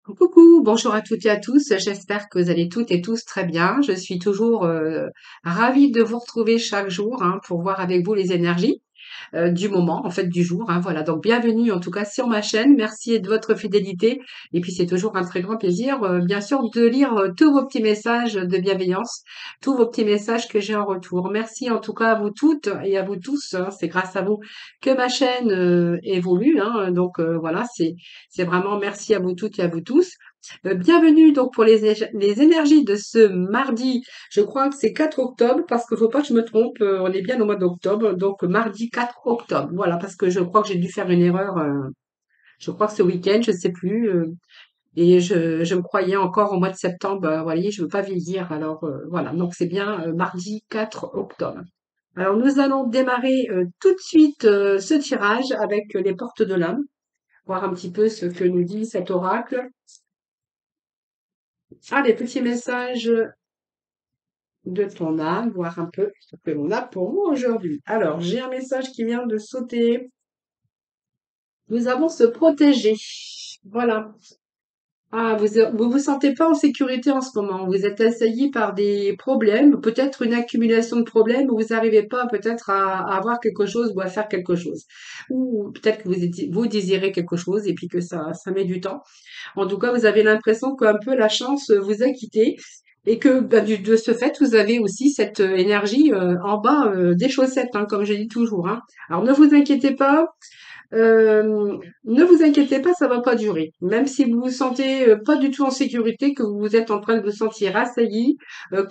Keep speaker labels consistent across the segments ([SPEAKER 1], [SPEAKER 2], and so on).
[SPEAKER 1] Coucou, bonjour à toutes et à tous. J'espère que vous allez toutes et tous très bien. Je suis toujours ravie de vous retrouver chaque jour pour voir avec vous les énergies du moment, en fait du jour. Voilà, donc bienvenue en tout cas sur ma chaîne. Merci de votre fidélité. Et puis c'est toujours un très grand plaisir, bien sûr, de lire tous vos petits messages de bienveillance, tous vos petits messages que j'ai en retour. Merci en tout cas à vous toutes et à vous tous. C'est grâce à vous que ma chaîne évolue. Donc voilà, c'est vraiment merci à vous toutes et à vous tous. Bienvenue donc pour les énergies de ce mardi. Je crois que c'est 4 octobre parce qu'il faut pas que je me trompe. On est bien au mois d'octobre, donc mardi 4 octobre. Voilà, parce que je crois que j'ai dû faire une erreur. Je crois que ce week-end, je sais plus. Et je me croyais encore au mois de septembre. Vous voyez, je veux pas vieillir. Alors voilà, donc c'est bien mardi 4 octobre. Alors nous allons démarrer tout de suite ce tirage avec les portes de l'âme, voir un petit peu ce que nous dit cet oracle. Ah, les petits messages de ton âme, voir un peu ce que l'on a pour moi aujourd'hui. Alors, j'ai un message qui vient de sauter. Nous avons se protéger. Voilà. Ah, vous sentez pas en sécurité en ce moment. Vous êtes assailli par des problèmes, peut-être une accumulation de problèmes où vous n'arrivez pas peut-être à avoir quelque chose ou à faire quelque chose. Ou peut-être que vous désirez quelque chose et puis que ça met du temps. En tout cas, vous avez l'impression qu'un peu la chance vous a quitté et que de ce fait, vous avez aussi cette énergie en bas des chaussettes, comme je dis toujours. Alors ne vous inquiétez pas, ne vous inquiétez pas, ça va pas durer. Même si vous vous sentez pas du tout en sécurité, que vous êtes en train de vous sentir assailli,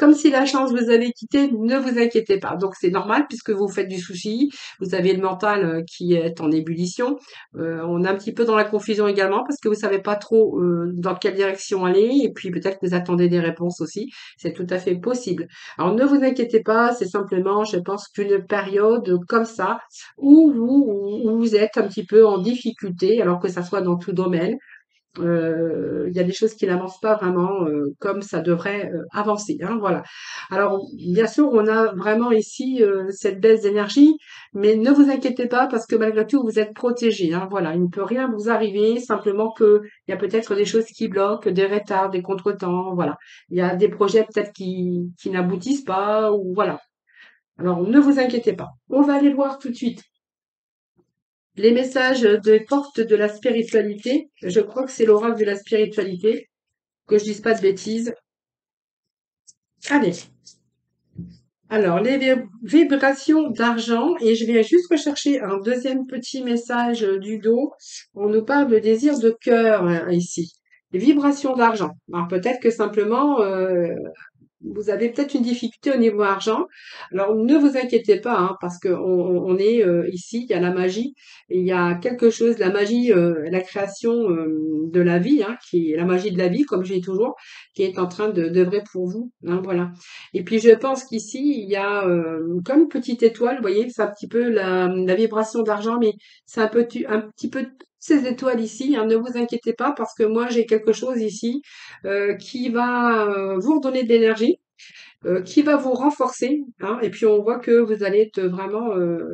[SPEAKER 1] comme si la chance vous avait quitté, ne vous inquiétez pas. Donc c'est normal puisque vous faites du souci, vous avez le mental qui est en ébullition. On est un petit peu dans la confusion également parce que vous savez pas trop dans quelle direction aller et puis peut-être que vous attendez des réponses aussi. C'est tout à fait possible. Alors ne vous inquiétez pas, c'est simplement, je pense, qu'une période comme ça où vous êtes un petit peu en difficulté, alors que ça soit dans tout domaine. Il y a des choses qui n'avancent pas vraiment comme ça devrait avancer. Voilà. Alors, bien sûr, on a vraiment ici cette baisse d'énergie, mais ne vous inquiétez pas parce que malgré tout, vous êtes protégé. Voilà, il ne peut rien vous arriver, simplement que il y a peut-être des choses qui bloquent, des retards, des contretemps. Voilà, il y a des projets peut-être qui n'aboutissent pas ou voilà. Alors, ne vous inquiétez pas. On va aller le voir tout de suite. Les messages de porte de la spiritualité, je crois que c'est l'oracle de la spiritualité, que je dise pas de bêtises. Allez, alors les vibrations d'argent, et je viens juste rechercher un deuxième petit message du dos. On nous parle de désir de cœur ici. Les vibrations d'argent. Alors peut-être que simplement vous avez peut-être une difficulté au niveau argent. Alors ne vous inquiétez pas, parce que on est ici, il y a la magie, et il y a quelque chose, la magie, la création de la vie, qui est la magie de la vie, comme je dis toujours, qui est en train de d'œuvrer pour vous. Voilà. Et puis je pense qu'ici il y a comme une petite étoile, vous voyez, c'est un petit peu la vibration d'argent, mais c'est un petit peu ces étoiles ici, ne vous inquiétez pas parce que moi j'ai quelque chose ici qui va vous redonner de l'énergie, qui va vous renforcer, et puis on voit que vous allez être vraiment,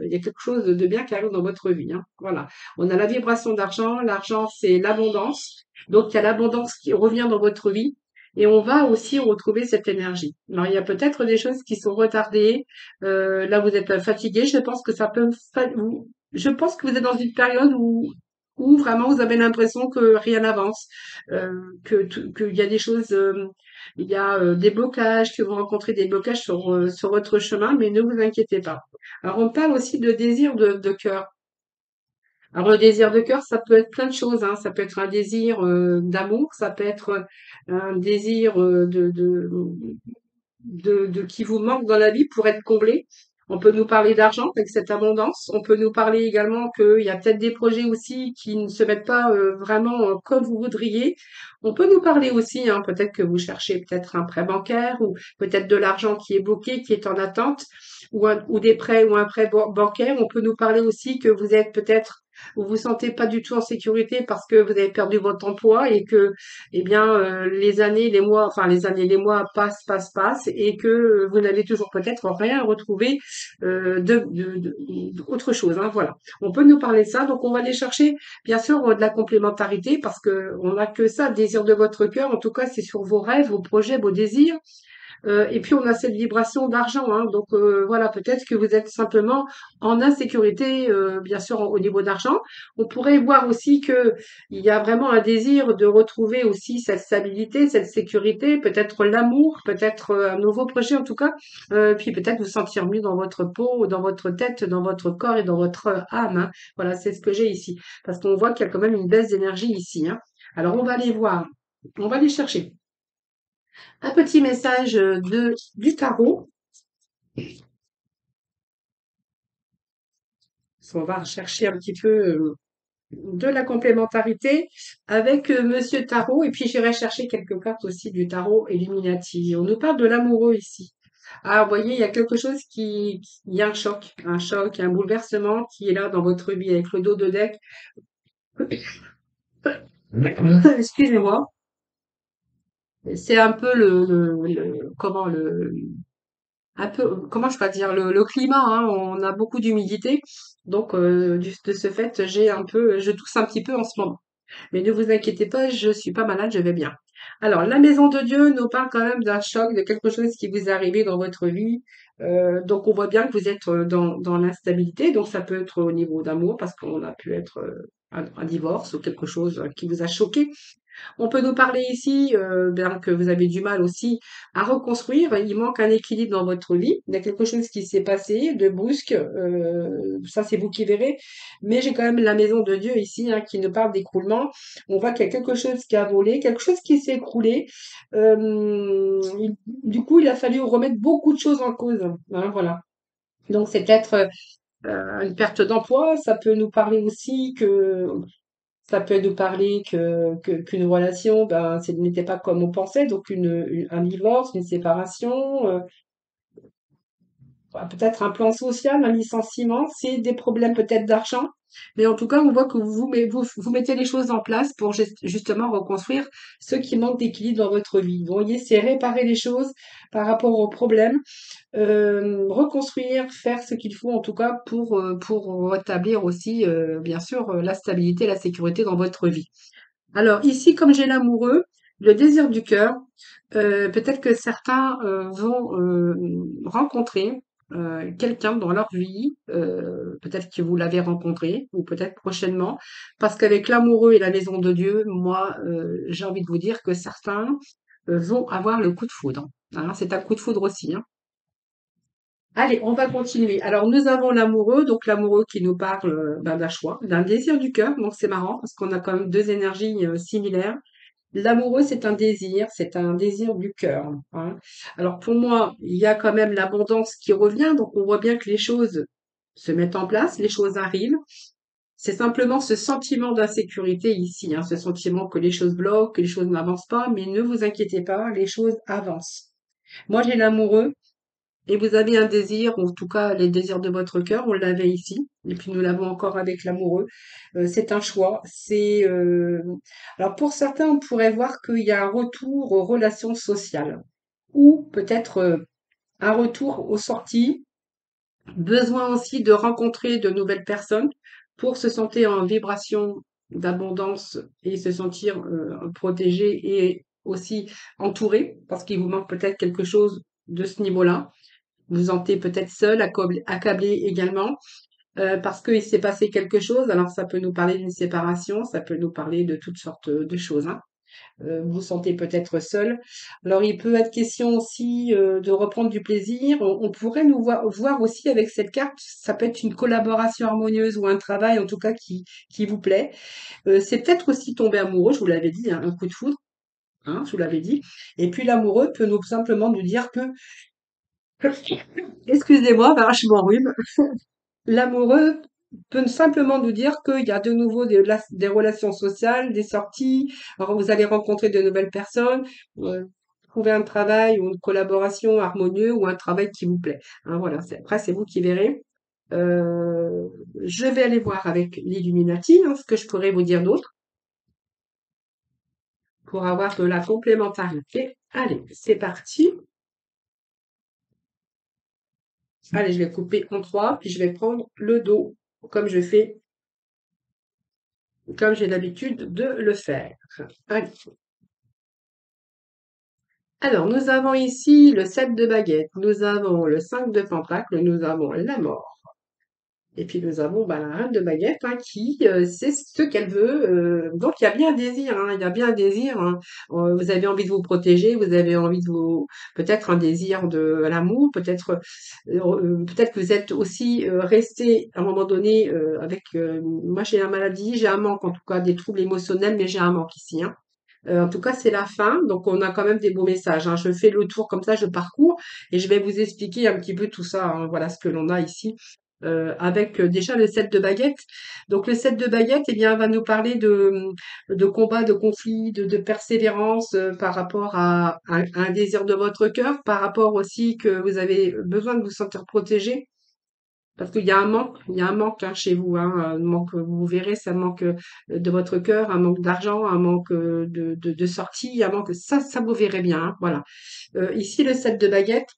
[SPEAKER 1] il y a quelque chose de bien qui arrive dans votre vie. Voilà. On a la vibration d'argent, l'argent c'est l'abondance, donc il y a l'abondance qui revient dans votre vie. Et on va aussi retrouver cette énergie. Alors il y a peut-être des choses qui sont retardées. Là vous êtes fatigué. Je pense que ça peut. Je pense que vous êtes dans une période où vraiment vous avez l'impression que rien n'avance, qu'il y a des choses. Il y a des blocages, que vous rencontrez des blocages sur votre chemin, mais ne vous inquiétez pas. Alors, on parle aussi de désir de cœur. Alors, le désir de cœur, ça peut être plein de choses. Ça peut être un désir d'amour, ça peut être un désir de qui vous manque dans la vie pour être comblé. On peut nous parler d'argent avec cette abondance. On peut nous parler également qu'il y a peut-être des projets aussi qui ne se mettent pas vraiment comme vous voudriez. On peut nous parler aussi, peut-être que vous cherchez peut-être un prêt bancaire ou peut-être de l'argent qui est bloqué, qui est en attente ou des prêts ou un prêt bancaire. On peut nous parler aussi que vous êtes peut-être vous vous sentez pas du tout en sécurité parce que vous avez perdu votre emploi et que, eh bien, les années, les mois, enfin les années, les mois passent et que vous n'allez toujours peut-être rien retrouver autre chose, hein, voilà. On peut nous parler de ça, donc on va aller chercher, bien sûr, de la complémentarité parce que on n'a que ça, désir de votre cœur. En tout cas, c'est sur vos rêves, vos projets, vos désirs. Et puis on a cette vibration d'argent, hein. Donc voilà, peut-être que vous êtes simplement en insécurité, bien sûr, au niveau d'argent. On pourrait voir aussi que il y a vraiment un désir de retrouver aussi cette stabilité, cette sécurité, peut-être l'amour, peut-être un nouveau projet en tout cas, puis peut-être vous sentir mieux dans votre peau, dans votre tête, dans votre corps et dans votre âme, hein. Voilà, c'est ce que j'ai ici. Parce qu'on voit qu'il y a quand même une baisse d'énergie ici, hein. Alors on va aller voir, on va aller chercher un petit message du tarot. On va rechercher un petit peu de la complémentarité avec Monsieur Tarot et puis j'irai chercher quelques cartes aussi du tarot Illuminati. On nous parle de l'amoureux ici. Ah, vous voyez, il y a quelque chose il y a un choc, un bouleversement qui est là dans votre vie avec le dos de deck. Excusez-moi. C'est un peu comment un peu, comment je peux dire, le climat, hein, on a beaucoup d'humidité, donc de ce fait, je tousse un petit peu en ce moment. Mais ne vous inquiétez pas, je suis pas malade, je vais bien. Alors, la maison de Dieu nous parle quand même d'un choc, de quelque chose qui vous est arrivé dans votre vie. Donc, on voit bien que vous êtes dans l'instabilité. Donc, ça peut être au niveau d'amour, parce qu'on a pu être un divorce ou quelque chose qui vous a choqué. On peut nous parler ici, bien que vous avez du mal aussi à reconstruire, il manque un équilibre dans votre vie. Il y a quelque chose qui s'est passé de brusque, ça c'est vous qui verrez. Mais j'ai quand même la maison de Dieu ici, hein, qui nous parle d'écroulement. On voit qu'il y a quelque chose qui a volé, quelque chose qui s'est écroulé. Du coup, il a fallu remettre beaucoup de choses en cause, hein, voilà. Donc c'est peut-être une perte d'emploi, ça peut nous parler aussi que ça peut nous parler qu'une relation, ben, n'était pas comme on pensait, donc un divorce, une séparation, peut-être un plan social, un licenciement, c'est des problèmes peut-être d'argent, mais en tout cas, on voit que vous mettez les choses en place pour justement reconstruire ce qui manque d'équilibre dans votre vie. Vous voyez, c'est réparer les choses par rapport aux problèmes, reconstruire, faire ce qu'il faut en tout cas pour rétablir aussi, bien sûr, la stabilité, la sécurité dans votre vie. Alors ici, comme j'ai l'amoureux, le désir du cœur, peut-être que certains vont rencontrer quelqu'un dans leur vie, peut-être que vous l'avez rencontré, ou peut-être prochainement, parce qu'avec l'amoureux et la maison de Dieu, moi, j'ai envie de vous dire que certains vont avoir le coup de foudre, hein. C'est un coup de foudre aussi, hein. Allez, on va continuer. Alors, nous avons l'amoureux, donc l'amoureux qui nous parle ben, d'un choix, d'un désir du cœur. Donc, c'est marrant parce qu'on a quand même deux énergies similaires. L'amoureux, c'est un désir du cœur, hein. Alors, pour moi, il y a quand même l'abondance qui revient. Donc, on voit bien que les choses se mettent en place, les choses arrivent. C'est simplement ce sentiment d'insécurité ici, hein, ce sentiment que les choses bloquent, que les choses n'avancent pas. Mais ne vous inquiétez pas, les choses avancent. Moi, j'ai l'amoureux. Et vous avez un désir, ou en tout cas les désirs de votre cœur, on l'avait ici, et puis nous l'avons encore avec l'amoureux. C'est un choix. Alors pour certains, on pourrait voir qu'il y a un retour aux relations sociales, ou peut-être un retour aux sorties, besoin aussi de rencontrer de nouvelles personnes pour se sentir en vibration d'abondance et se sentir protégé et aussi entouré, parce qu'il vous manque peut-être quelque chose de ce niveau-là. Vous vous sentez peut-être seul, accablé également, parce qu'il s'est passé quelque chose. Alors ça peut nous parler d'une séparation, ça peut nous parler de toutes sortes de choses, hein. Vous vous sentez peut-être seul. Alors il peut être question aussi de reprendre du plaisir. On pourrait nous voir aussi avec cette carte, ça peut être une collaboration harmonieuse ou un travail en tout cas qui vous plaît. C'est peut-être aussi tomber amoureux, je vous l'avais dit, hein, un coup de foudre, hein, je vous l'avais dit. Et puis l'amoureux peut nous simplement nous dire que excusez-moi, bah, je m'enrhume. L'amoureux peut simplement nous dire qu'il y a de nouveau des relations sociales, des sorties, alors vous allez rencontrer de nouvelles personnes, trouver un travail ou une collaboration harmonieuse ou un travail qui vous plaît, hein, voilà, après c'est vous qui verrez. Euh, je vais aller voir avec l'Illuminati, hein, ce que je pourrais vous dire d'autre pour avoir de la complémentarité. Allez, c'est parti. Allez, je vais couper en trois, puis je vais prendre le dos, comme je fais, comme j'ai l'habitude de le faire. Allez. Alors, nous avons ici le 7 de baguette, nous avons le 5 de pentacle, nous avons la mort. Et puis nous avons la reine de baguette hein, qui sait ce qu'elle veut. Donc il y a bien un désir, hein, il y a bien un désir. Hein. Vous avez envie de vous protéger, vous avez envie de vous, peut-être un désir de l'amour, peut-être que vous êtes aussi resté à un moment donné avec. Moi j'ai la maladie, j'ai un manque en tout cas des troubles émotionnels, mais j'ai un manque ici. Hein. En tout cas, c'est la fin, donc on a quand même des beaux messages. Hein. Je fais le tour comme ça, je parcours et je vais vous expliquer un petit peu tout ça. Hein. Voilà ce que l'on a ici avec déjà le 7 de baguette. Donc le 7 de baguette, eh bien, va nous parler de combat, de conflit, de persévérance par rapport à un désir de votre cœur, par rapport aussi que vous avez besoin de vous sentir protégé. Parce qu'il y a un manque, il y a un manque hein, chez vous, hein, un manque, vous verrez, c'est un manque de votre cœur, un manque d'argent, un manque de sortie, un manque, ça vous verrez bien, hein, voilà. Ici, le 7 de baguette,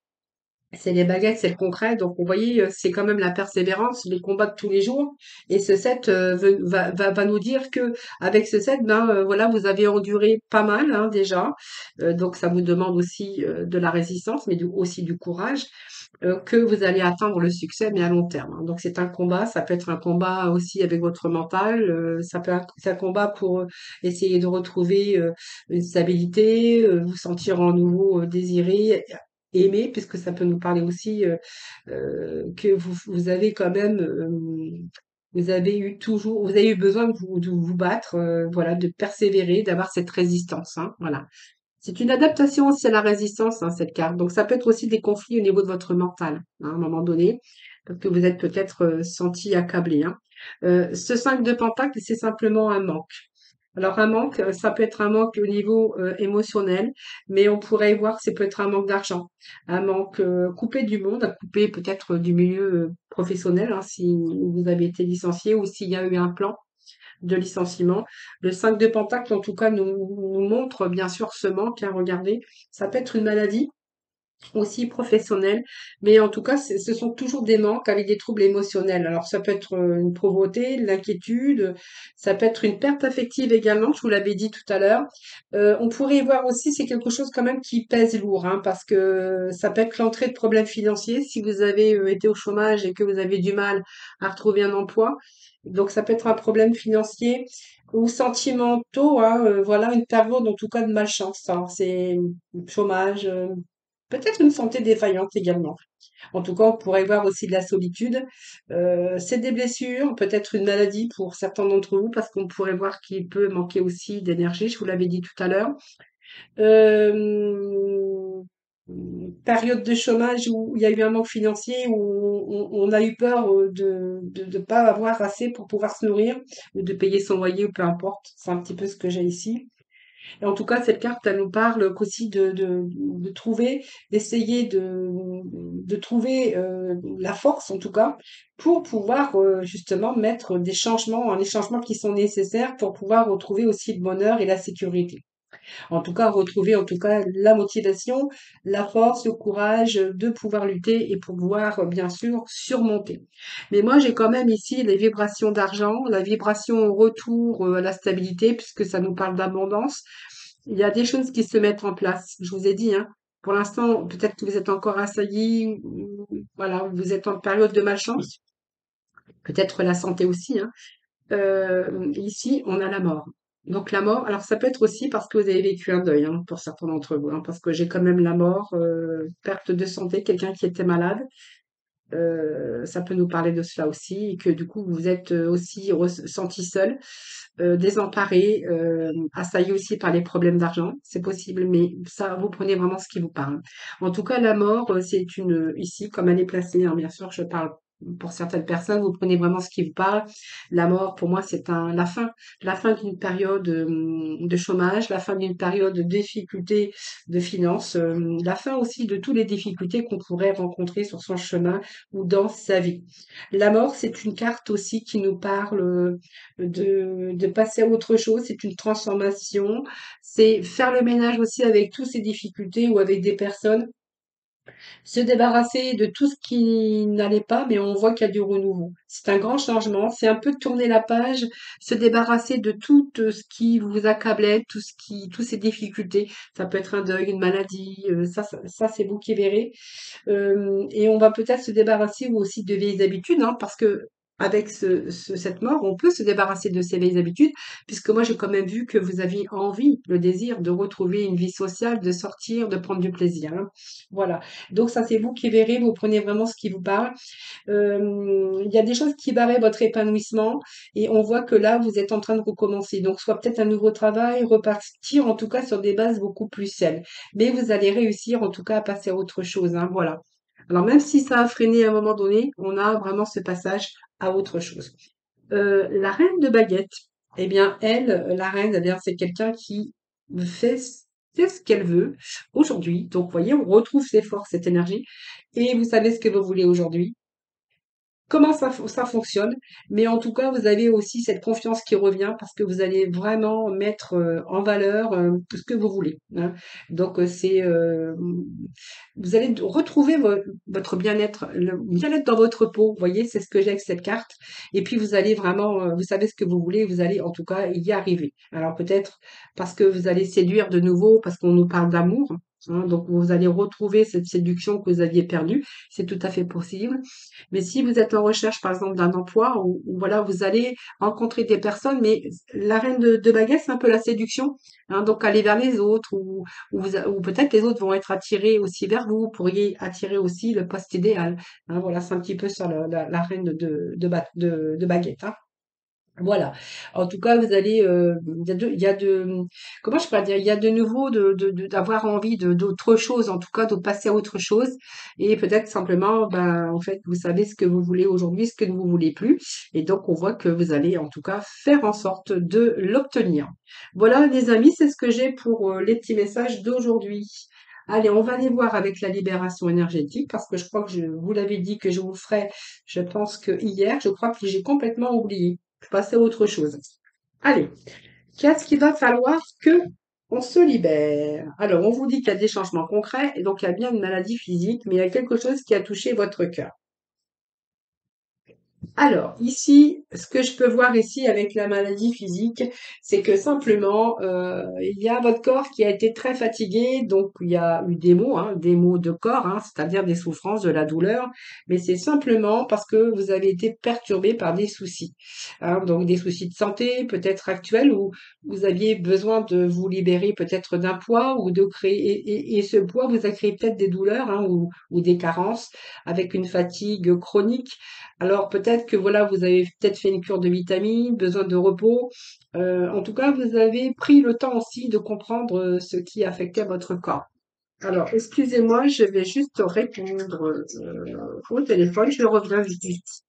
[SPEAKER 1] c'est les baguettes, c'est le concret. Donc, vous voyez, c'est quand même la persévérance, les combats de tous les jours. Et ce 7 va nous dire que avec ce 7, voilà, vous avez enduré pas mal hein, déjà. Donc, ça vous demande aussi de la résistance, mais aussi du courage, que vous allez atteindre le succès, mais à long terme. Hein. Donc, c'est un combat. Ça peut être un combat aussi avec votre mental. C'est un combat pour essayer de retrouver une stabilité, vous sentir en nouveau désiré, aimer, puisque ça peut nous parler aussi que vous avez quand même, vous avez eu besoin de vous battre, voilà, de persévérer, d'avoir cette résistance, hein, voilà. C'est une adaptation aussi à la résistance, hein, cette carte. Donc ça peut être aussi des conflits au niveau de votre mental, hein, à un moment donné, parce que vous êtes peut-être senti accablé. Hein. Ce 5 de pentacle, c'est simplement un manque. Alors un manque, ça peut être un manque au niveau émotionnel, mais on pourrait voir que ça peut être un manque d'argent, un manque coupé du monde, coupé peut-être du milieu professionnel, hein, si vous avez été licencié ou s'il y a eu un plan de licenciement. Le 5 de Pentacle, en tout cas, nous montre bien sûr ce manque. Hein, regardez, ça peut être une maladie aussi professionnelle, mais en tout cas, ce sont toujours des manques avec des troubles émotionnels. Alors, ça peut être une pauvreté, l'inquiétude, ça peut être une perte affective également, je vous l'avais dit tout à l'heure. On pourrait y voir aussi, c'est quelque chose quand même qui pèse lourd, hein, parce que ça peut être l'entrée de problèmes financiers si vous avez été au chômage et que vous avez du mal à retrouver un emploi. Donc, ça peut être un problème financier ou sentimentaux, hein, voilà, une période en tout cas de malchance. Hein, c'est chômage, peut-être une santé défaillante également. En tout cas, on pourrait voir aussi de la solitude. C'est des blessures, peut-être une maladie pour certains d'entre vous, parce qu'on pourrait voir qu'il peut manquer aussi d'énergie, je vous l'avais dit tout à l'heure. Euh, Période de chômage où il y a eu un manque financier, où on a eu peur de ne pas avoir assez pour pouvoir se nourrir, ou de payer son loyer, ou peu importe. C'est un petit peu ce que j'ai ici. Et en tout cas, cette carte, elle nous parle qu'aussi de trouver, d'essayer de trouver la force, en tout cas, pour pouvoir justement mettre des changements qui sont nécessaires pour pouvoir retrouver aussi le bonheur et la sécurité. En tout cas, retrouver en tout cas la motivation, la force, le courage de pouvoir lutter et pouvoir bien sûr surmonter. Mais moi, j'ai quand même ici les vibrations d'argent, la vibration au retour à la stabilité, puisque ça nous parle d'abondance. Il y a des choses qui se mettent en place. Je vous ai dit, hein. Pour l'instant, peut-être que vous êtes encore assailli, voilà, vous êtes en période de malchance, peut-être la santé aussi, hein. Ici, on a la mort. Donc la mort, alors ça peut être aussi parce que vous avez vécu un deuil, hein, pour certains d'entre vous, hein, parce que j'ai quand même la mort, perte de santé, quelqu'un qui était malade. Ça peut nous parler de cela aussi, et que du coup vous êtes aussi senti seul, désemparé, assailli aussi par les problèmes d'argent. C'est possible, mais ça, vous prenez vraiment ce qui vous parle. En tout cas, la mort, c'est une ici, comme elle est placée, hein, bien sûr, je parle pour certaines personnes, vous prenez vraiment ce qui vous parle. La mort, pour moi, c'est la fin d'une période de chômage, la fin d'une période de difficulté de finances, la fin aussi de toutes les difficultés qu'on pourrait rencontrer sur son chemin ou dans sa vie. La mort, c'est une carte aussi qui nous parle de passer à autre chose. C'est une transformation. C'est faire le ménage aussi avec toutes ces difficultés ou avec des personnes se débarrasser de tout ce qui n'allait pas, mais on voit qu'il y a du renouveau. C'est un grand changement, c'est un peu tourner la page, se débarrasser de tout ce qui vous accablait, toutes ces difficultés. Ça peut être un deuil, une maladie, ça c'est vous qui verrez. Et on va peut-être se débarrasser aussi de vieilles habitudes, hein, parce que avec cette mort, on peut se débarrasser de ces vieilles habitudes, puisque moi j'ai quand même vu que vous aviez envie, le désir de retrouver une vie sociale, de sortir, de prendre du plaisir, hein. Voilà. Donc ça c'est vous qui verrez, vous prenez vraiment ce qui vous parle. Il y a des choses qui barraient votre épanouissement et on voit que là vous êtes en train de recommencer. Donc soit peut-être un nouveau travail, repartir en tout cas sur des bases beaucoup plus saines. Mais vous allez réussir en tout cas à passer à autre chose, hein, voilà. Alors même si ça a freiné à un moment donné, on a vraiment ce passage à autre chose. La reine de baguette, eh bien elle, la reine, eh bien c'est quelqu'un qui fait, fait ce qu'elle veut aujourd'hui. Donc vous voyez, on retrouve ses forces, cette énergie. Et vous savez ce que vous voulez aujourd'hui comment ça fonctionne. Mais en tout cas, vous avez aussi cette confiance qui revient parce que vous allez vraiment mettre en valeur tout ce que vous voulez, hein. Donc, vous allez retrouver votre bien-être, le bien-être dans votre peau. Vous voyez, c'est ce que j'ai avec cette carte. Et puis, vous allez vraiment, vous savez ce que vous voulez, vous allez en tout cas y arriver. Alors, peut-être parce que vous allez séduire de nouveau, parce qu'on nous parle d'amour, hein, donc vous allez retrouver cette séduction que vous aviez perdue. C'est tout à fait possible. Mais si vous êtes en recherche, par exemple, d'un emploi, ou voilà, vous allez rencontrer des personnes, mais la reine de baguette, c'est un peu la séduction, hein, donc aller vers les autres, ou peut-être les autres vont être attirés aussi vers vous, vous pourriez attirer aussi le poste idéal, hein, voilà, c'est un petit peu ça, la reine de baguette, hein. Voilà. En tout cas, vous allez, il y a de, comment je peux dire, il y a de nouveau d'avoir envie d'autre chose, en tout cas, de passer à autre chose. Et peut-être simplement, ben, en fait, vous savez ce que vous voulez aujourd'hui, ce que vous voulez plus. Et donc, on voit que vous allez, en tout cas, faire en sorte de l'obtenir. Voilà, les amis, c'est ce que j'ai pour les petits messages d'aujourd'hui. Allez, on va aller voir avec la libération énergétique parce que je crois que je vous l'avais dit que je vous ferai, je pense que hier, je crois que j'ai complètement oublié passer à autre chose. Allez, qu'est-ce qu'il va falloir que on se libère? Alors, on vous dit qu'il y a des changements concrets, et donc il y a bien une maladie physique, mais il y a quelque chose qui a touché votre cœur. Alors, ici, ce que je peux voir ici avec la maladie physique, c'est que simplement, il y a votre corps qui a été très fatigué, donc il y a eu des maux de corps, hein, c'est-à-dire des souffrances, de la douleur, mais c'est simplement parce que vous avez été perturbé par des soucis, hein, donc des soucis de santé peut-être actuels ou vous aviez besoin de vous libérer peut-être d'un poids ou de créer, et ce poids vous a créé peut-être des douleurs, hein, ou des carences avec une fatigue chronique. Alors peut-être que voilà, vous avez peut-être fait une cure de vitamines, besoin de repos. En tout cas, vous avez pris le temps aussi de comprendre ce qui affectait votre corps. Alors, excusez-moi, je vais juste répondre au téléphone, je reviens vite.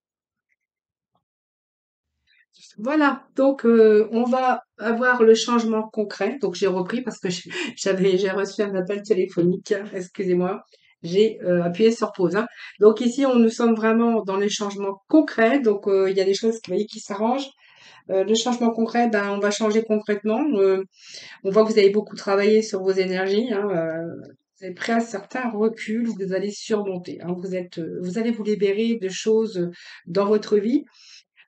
[SPEAKER 1] Voilà, donc on va avoir le changement concret. Donc j'ai repris parce que j'ai reçu un appel téléphonique. Excusez-moi, j'ai appuyé sur pause, hein. Donc ici, nous sommes vraiment dans les changements concrets. Donc il y a des choses, vous voyez, qui s'arrangent. Le changement concret, ben on va changer concrètement. On voit que vous avez beaucoup travaillé sur vos énergies, hein. Vous êtes prêt à certains reculs, vous allez surmonter, hein. Vous allez vous libérer de choses dans votre vie.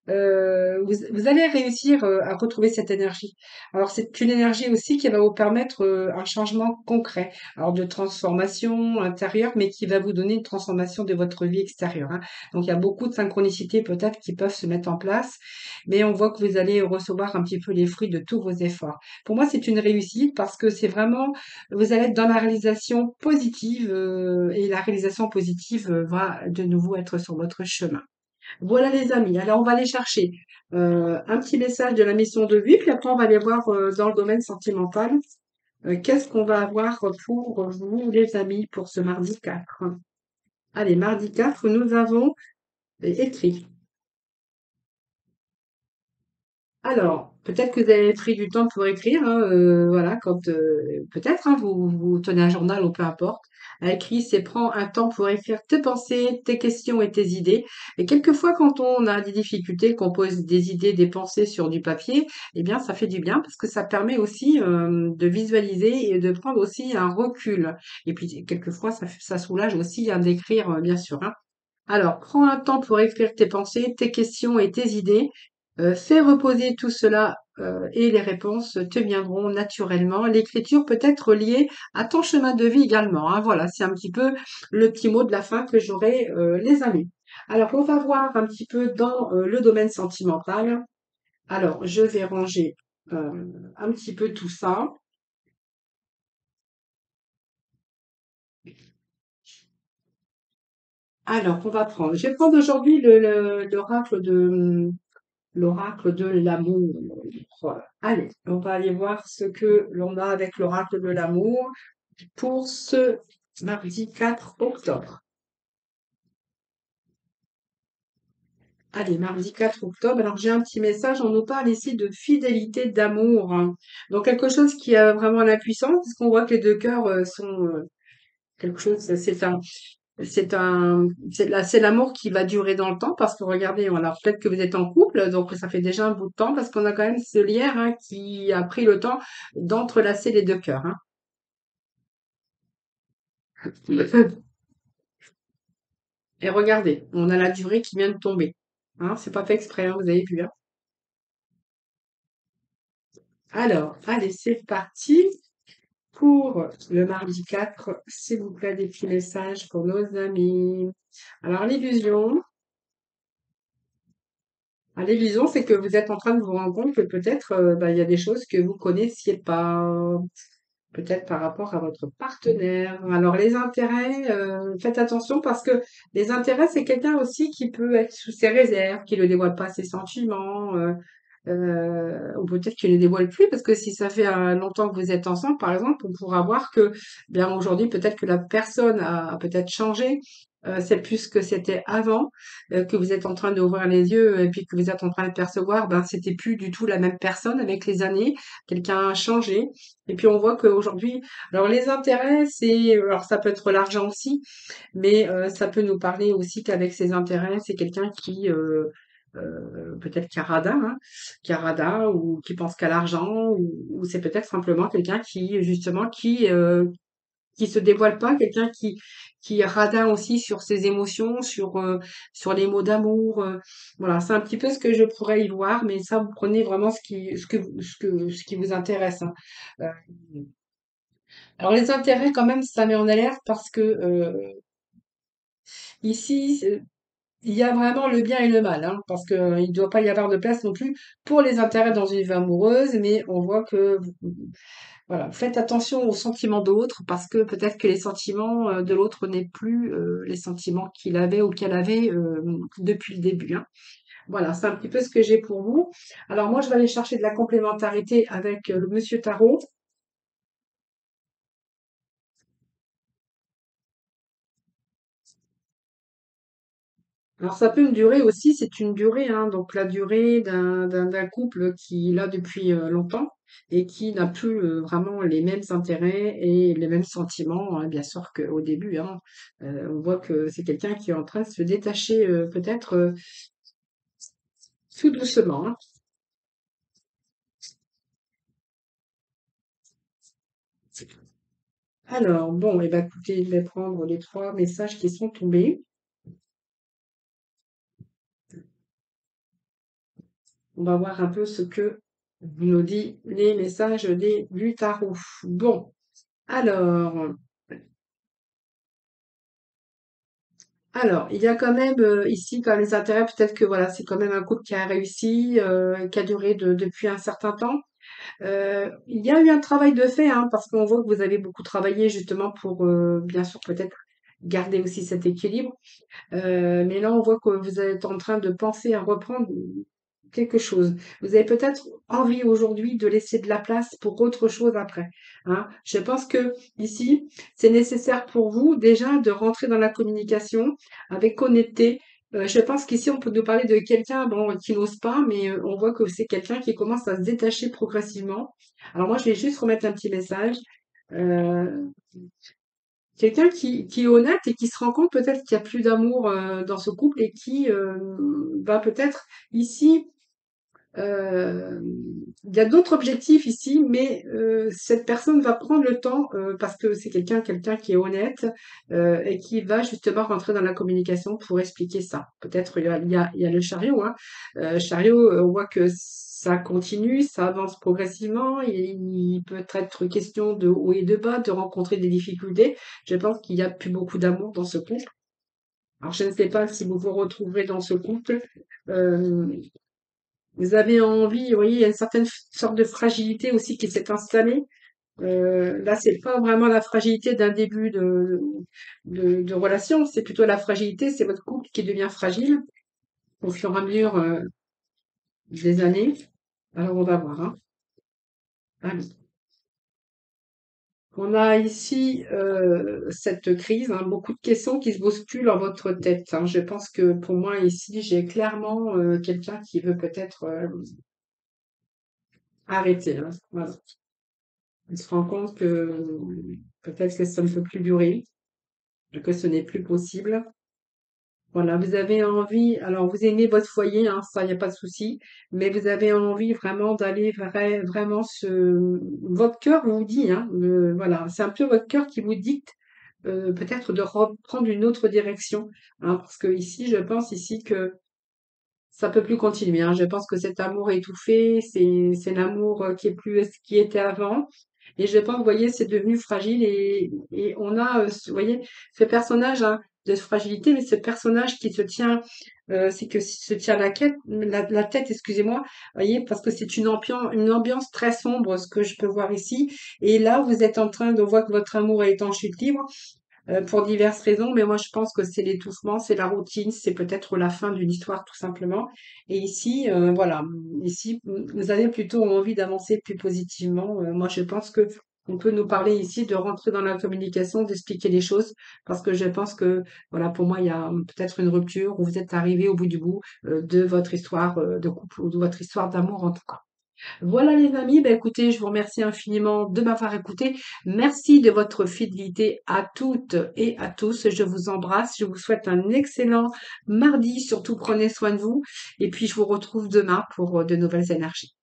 [SPEAKER 1] Vous allez réussir à retrouver cette énergie. Alors c'est une énergie aussi qui va vous permettre un changement concret, alors de transformation intérieure, mais qui va vous donner une transformation de votre vie extérieure, hein. Donc il y a beaucoup de synchronicités peut-être qui peuvent se mettre en place, mais on voit que vous allez recevoir un petit peu les fruits de tous vos efforts. Pour moi, c'est une réussite parce que c'est vraiment, vous allez être dans la réalisation positive et la réalisation positive va de nouveau être sur votre chemin. Voilà les amis, alors on va aller chercher un petit message de la mission de vie, puis après on va aller voir dans le domaine sentimental. Qu'est-ce qu'on va avoir pour vous les amis pour ce mardi 4? Allez, mardi 4, nous avons écrit. Alors, peut-être que vous avez pris du temps pour écrire, hein, voilà, quand peut-être hein, vous tenez un journal ou peu importe. À écrit, c'est prends un temps pour écrire tes pensées, tes questions et tes idées. Et quelquefois, quand on a des difficultés, qu'on pose des idées, des pensées sur du papier, eh bien, ça fait du bien parce que ça permet aussi de visualiser et de prendre aussi un recul. Et puis, quelquefois, ça soulage aussi hein, d'écrire, bien sûr, hein. Alors, prends un temps pour écrire tes pensées, tes questions et tes idées. Fais reposer tout cela et les réponses te viendront naturellement. L'écriture peut être liée à ton chemin de vie également, hein. Voilà, c'est un petit peu le petit mot de la fin que j'aurai, les amis. Alors, on va voir un petit peu dans le domaine sentimental. Alors, je vais ranger un petit peu tout ça. Alors, on va prendre. Je vais prendre aujourd'hui l'oracle de l'amour. Voilà. Allez, on va aller voir ce que l'on a avec l'oracle de l'amour pour ce mardi 4 octobre. Allez, mardi 4 octobre. Alors, j'ai un petit message. On nous parle ici de fidélité, d'amour, hein. Donc, quelque chose qui a vraiment l'impuissance, parce qu'on voit que les deux cœurs sont quelque chose, c'est l'amour qui va durer dans le temps parce que regardez, alors peut-être que vous êtes en couple, donc ça fait déjà un bout de temps parce qu'on a quand même ce lierre hein, qui a pris le temps d'entrelacer les deux cœurs, hein. Et regardez, on a la durée qui vient de tomber. Hein, c'est pas fait exprès, hein, vous avez vu, hein. Alors, allez, c'est parti pour le mardi 4. S'il vous plaît, des petits messages pour nos amis. Alors, l'illusion, c'est que vous êtes en train de vous rendre compte que peut-être bah, il y a des choses que vous connaissiez pas, peut-être par rapport à votre partenaire. Alors les intérêts, faites attention parce que les intérêts, c'est quelqu'un aussi qui peut être sous ses réserves, qui ne dévoile pas ses sentiments, ou peut-être qu'il ne dévoile plus parce que si ça fait longtemps que vous êtes ensemble, par exemple, on pourra voir que bien aujourd'hui peut-être que la personne a peut-être changé. C'est plus ce que c'était avant, que vous êtes en train d'ouvrir les yeux et puis que vous êtes en train de percevoir, ben c'était plus du tout la même personne avec les années. Quelqu'un a changé. Et puis on voit qu'aujourd'hui, alors les intérêts, alors ça peut être l'argent aussi, mais ça peut nous parler aussi qu'avec ses intérêts, c'est quelqu'un qui peut-être qui a radin, hein, qui a radin ou qui pense qu'à l'argent, ou c'est peut-être simplement quelqu'un qui justement qui se dévoile pas, quelqu'un qui est radin aussi sur ses émotions, sur les mots d'amour. Voilà, c'est un petit peu ce que je pourrais y voir, mais ça, vous prenez vraiment ce qui vous intéresse, hein. Euh, alors les intérêts, quand même, ça met en alerte parce que ici, il y a vraiment le bien et le mal, hein, parce que il ne doit pas y avoir de place non plus pour les intérêts dans une vie amoureuse, mais on voit que voilà, faites attention aux sentiments de l'autre parce que peut-être que les sentiments de l'autre n'est plus les sentiments qu'il avait ou qu'elle avait depuis le début, hein. Voilà, c'est un petit peu ce que j'ai pour vous. Alors moi, je vais aller chercher de la complémentarité avec le Monsieur Tarot. Alors ça peut une durée aussi, c'est une durée, hein, donc la durée d'un couple qui est là depuis longtemps et qui n'a plus vraiment les mêmes intérêts et les mêmes sentiments, hein. Bien sûr qu'au début, hein, on voit que c'est quelqu'un qui est en train de se détacher peut-être tout doucement, hein. Alors bon, eh ben écoutez, je vais prendre les trois messages qui sont tombés. On va voir un peu ce que nous dit les messages du tarot. Bon, alors. Alors, il y a quand même ici quand même les intérêts, peut-être que voilà, c'est quand même un couple qui a réussi, qui a duré depuis un certain temps. Il y a eu un travail de fait, hein, parce qu'on voit que vous avez beaucoup travaillé justement pour, bien sûr, peut-être garder aussi cet équilibre. Mais là, on voit que vous êtes en train de penser à reprendre quelque chose. Vous avez peut-être envie aujourd'hui de laisser de la place pour autre chose après, hein. Je pense que ici, c'est nécessaire pour vous déjà de rentrer dans la communication avec honnêteté Je pense qu'ici, on peut nous parler de quelqu'un, bon, qui n'ose pas, mais on voit que c'est quelqu'un qui commence à se détacher progressivement. Alors moi, je vais juste remettre un petit message. Euh, Quelqu'un qui est honnête et qui se rend compte peut-être qu'il y a plus d'amour dans ce couple et qui va peut-être ici euh, il y a d'autres objectifs ici, mais cette personne va prendre le temps parce que c'est quelqu'un qui est honnête et qui va justement rentrer dans la communication pour expliquer ça. Peut-être il y a le chariot, hein. Chariot, on voit que ça continue, ça avance progressivement. Il peut être question de haut et de bas, de rencontrer des difficultés. Je pense qu'il y a plus beaucoup d'amour dans ce couple. Alors, je ne sais pas si vous vous retrouverez dans ce couple. Euh, Vous avez envie, vous voyez, il y a une certaine sorte de fragilité aussi qui s'est installée. Là, c'est pas vraiment la fragilité d'un début de relation, c'est plutôt la fragilité, c'est votre couple qui devient fragile au fur et à mesure des années. Alors, on va voir, hein. Allez. On a ici cette crise, hein, beaucoup de questions qui se bousculent dans votre tête, hein. Je pense que pour moi, ici, j'ai clairement quelqu'un qui veut peut-être arrêter, hein. Voilà. Il se rend compte que peut-être que ça ne peut plus durer, que ce n'est plus possible. Voilà, vous avez envie, alors vous aimez votre foyer, hein, ça, il n'y a pas de souci, mais vous avez envie vraiment d'aller vraiment votre cœur vous dit, hein, voilà, c'est un peu votre cœur qui vous dicte peut-être de reprendre une autre direction, hein, parce que ici, je pense ici que ça peut plus continuer, hein. Je pense que cet amour étouffé, c'est l'amour qui est plus ce qui était avant. Et je pense, vous voyez, c'est devenu fragile et on a, vous voyez, ce personnage hein, de fragilité, mais ce personnage qui se tient, c'est que se tient la tête, excusez-moi, vous voyez, parce que c'est une ambiance très sombre, ce que je peux voir ici. Et là, vous êtes en train de voir que votre amour est en chute libre pour diverses raisons, mais moi je pense que c'est l'étouffement, c'est la routine, c'est peut-être la fin d'une histoire tout simplement. Et ici, voilà, ici, vous avez plutôt envie d'avancer plus positivement. Moi je pense que on peut nous parler ici de rentrer dans la communication, d'expliquer les choses, parce que je pense que, voilà, pour moi, il y a peut-être une rupture où vous êtes arrivé au bout du bout de votre histoire de couple ou de votre histoire d'amour en tout cas. Voilà les amis, bah écoutez, je vous remercie infiniment de m'avoir écouté. Merci de votre fidélité à toutes et à tous. Je vous embrasse. Je vous souhaite un excellent mardi. Surtout prenez soin de vous. Et puis je vous retrouve demain pour de nouvelles énergies.